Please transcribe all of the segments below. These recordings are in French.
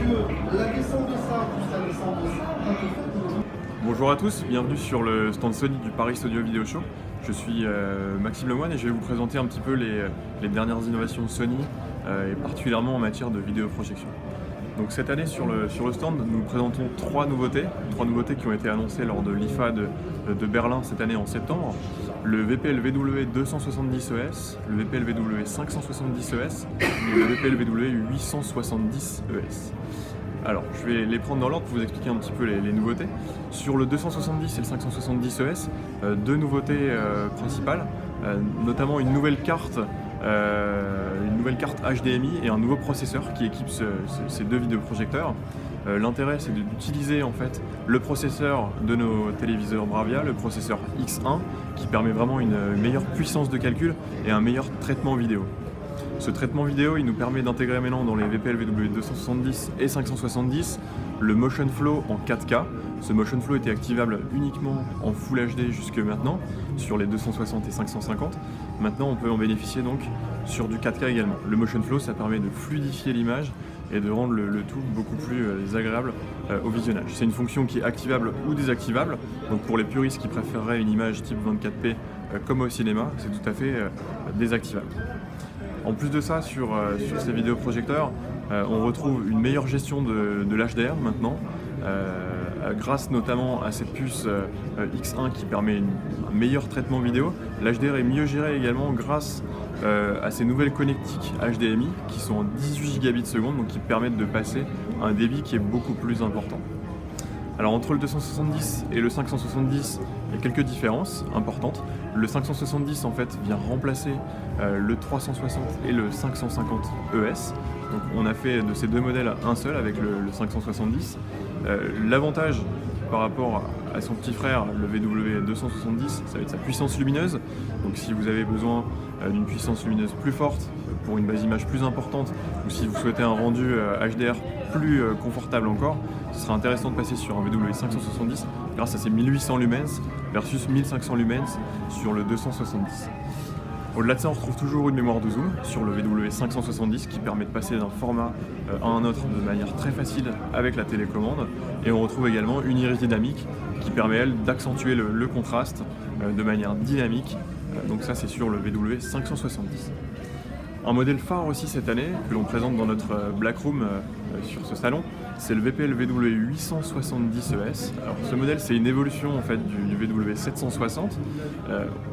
la descente de ça plus la descente de ça, quand on fait, Bonjour à tous, bienvenue sur le stand Sony du Paris Audio Video Show. Je suis Maxime Lemoine et je vais vous présenter un petit peu les dernières innovations de Sony et particulièrement en matière de vidéoprojection. Donc cette année sur le stand, nous présentons trois nouveautés qui ont été annoncées lors de l'IFA de Berlin cette année en septembre. Le VPL VW270ES, le VPL VW570ES et le VPL VW870ES. Alors, je vais les prendre dans l'ordre pour vous expliquer un petit peu les nouveautés. Sur le 270 et le 570ES, deux nouveautés principales, notamment une nouvelle carte HDMI et un nouveau processeur qui équipe ces deux vidéoprojecteurs. L'intérêt, c'est d'utiliser en fait le processeur de nos téléviseurs Bravia, le processeur X1, qui permet vraiment une meilleure puissance de calcul et un meilleur traitement vidéo. Ce traitement vidéo, il nous permet d'intégrer maintenant dans les VPL VW270 et 570 le Motion Flow en 4K. Ce Motion Flow était activable uniquement en Full HD jusque maintenant, sur les 260 et 550. Maintenant, on peut en bénéficier donc sur du 4K également. Le Motion Flow, ça permet de fluidifier l'image et de rendre le tout beaucoup plus agréable au visionnage. C'est une fonction qui est activable ou désactivable. Donc pour les puristes qui préféreraient une image type 24p comme au cinéma, c'est tout à fait désactivable. En plus de ça, sur ces vidéoprojecteurs, on retrouve une meilleure gestion de l'HDR maintenant, grâce notamment à cette puce X1 qui permet un meilleur traitement vidéo. L'HDR est mieux géré également grâce à ces nouvelles connectiques HDMI qui sont en 18 gigabits seconde, donc qui permettent de passer à un débit qui est beaucoup plus important. Alors entre le 270 et le 570, il y a quelques différences importantes. Le 570 en fait vient remplacer le 360 et le 550 ES. Donc on a fait de ces deux modèles un seul avec le 570. L'avantage par rapport à son petit frère, le VW270, ça va être sa puissance lumineuse. Donc si vous avez besoin d'une puissance lumineuse plus forte pour une base image plus importante, ou si vous souhaitez un rendu HDR plus confortable encore, ce sera intéressant de passer sur un VW570 grâce à ses 1800 lumens versus 1500 lumens sur le 270. Au-delà de ça, on retrouve toujours une mémoire de zoom sur le VW570 qui permet de passer d'un format à un autre de manière très facile avec la télécommande. Et on retrouve également une iris dynamique qui permet, elle, d'accentuer le contraste de manière dynamique. Donc ça, c'est sur le VW570. Un modèle phare aussi cette année, que l'on présente dans notre Black Room sur ce salon, c'est le VPL VW870ES. Alors ce modèle, c'est une évolution en fait du VW760.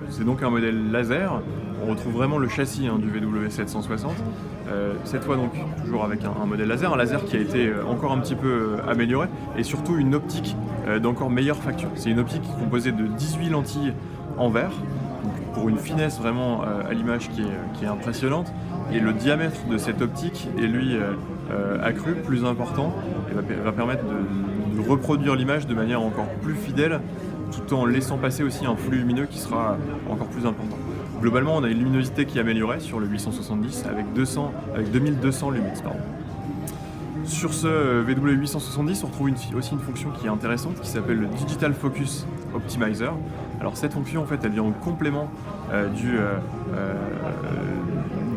C'est donc un modèle laser. On retrouve vraiment le châssis du VW760. Cette fois donc toujours avec un modèle laser, un laser qui a été encore un petit peu amélioré et surtout une optique d'encore meilleure facture. C'est une optique composée de 18 lentilles en verre, pour une finesse vraiment à l'image qui est impressionnante, et le diamètre de cette optique est lui accru, plus important, et va permettre de reproduire l'image de manière encore plus fidèle, tout en laissant passer aussi un flux lumineux qui sera encore plus important. Globalement, on a une luminosité qui est améliorée sur le 870 avec 2200 lumens. Sur ce VW870, on retrouve aussi une fonction qui est intéressante qui s'appelle le Digital Focus Optimizer. Alors cette fonction, en fait, elle vient en complément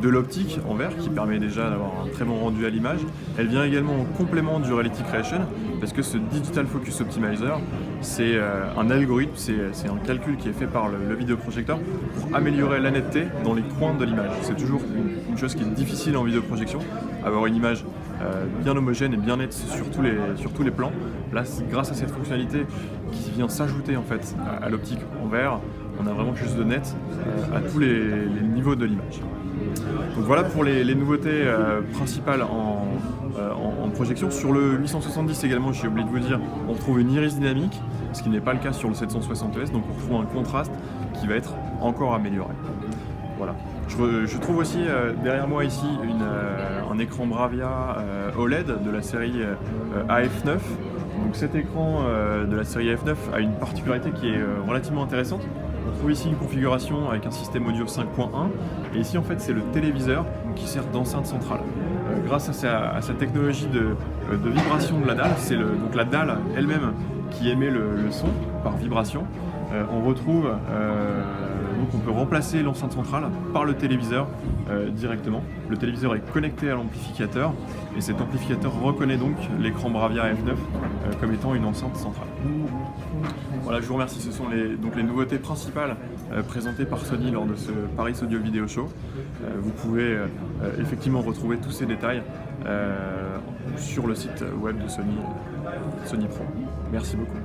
de l'optique en verre qui permet déjà d'avoir un très bon rendu à l'image. Elle vient également en complément du Reality Creation parce que ce Digital Focus Optimizer, c'est un algorithme, c'est un calcul qui est fait par le vidéoprojecteur pour améliorer la netteté dans les coins de l'image. C'est toujours une chose qui est difficile en vidéoprojection, avoir une image bien homogène et bien nette sur tous les plans. Là, grâce à cette fonctionnalité qui vient s'ajouter en fait à l'optique en verre, on a vraiment quelque chose de net à tous les niveaux de l'image. Donc voilà pour les nouveautés principales en projection. Sur le 870 également, j'ai oublié de vous dire, on retrouve une iris dynamique, ce qui n'est pas le cas sur le 760ES, donc on retrouve un contraste qui va être encore amélioré. Voilà. Je trouve aussi derrière moi ici un écran Bravia OLED de la série AF9. Donc cet écran de la série AF9 a une particularité qui est relativement intéressante. On trouve ici une configuration avec un système audio 5.1 et ici en fait c'est le téléviseur qui sert d'enceinte centrale. Grâce à sa technologie de vibration de la dalle, c'est donc la dalle elle-même qui émet le son par vibration. On retrouve Donc on peut remplacer l'enceinte centrale par le téléviseur directement. Le téléviseur est connecté à l'amplificateur et cet amplificateur reconnaît donc l'écran Bravia F9 comme étant une enceinte centrale. Voilà, je vous remercie. Ce sont les nouveautés principales présentées par Sony lors de ce Paris Audio Video Show. Vous pouvez effectivement retrouver tous ces détails sur le site web de Sony Pro. Merci beaucoup.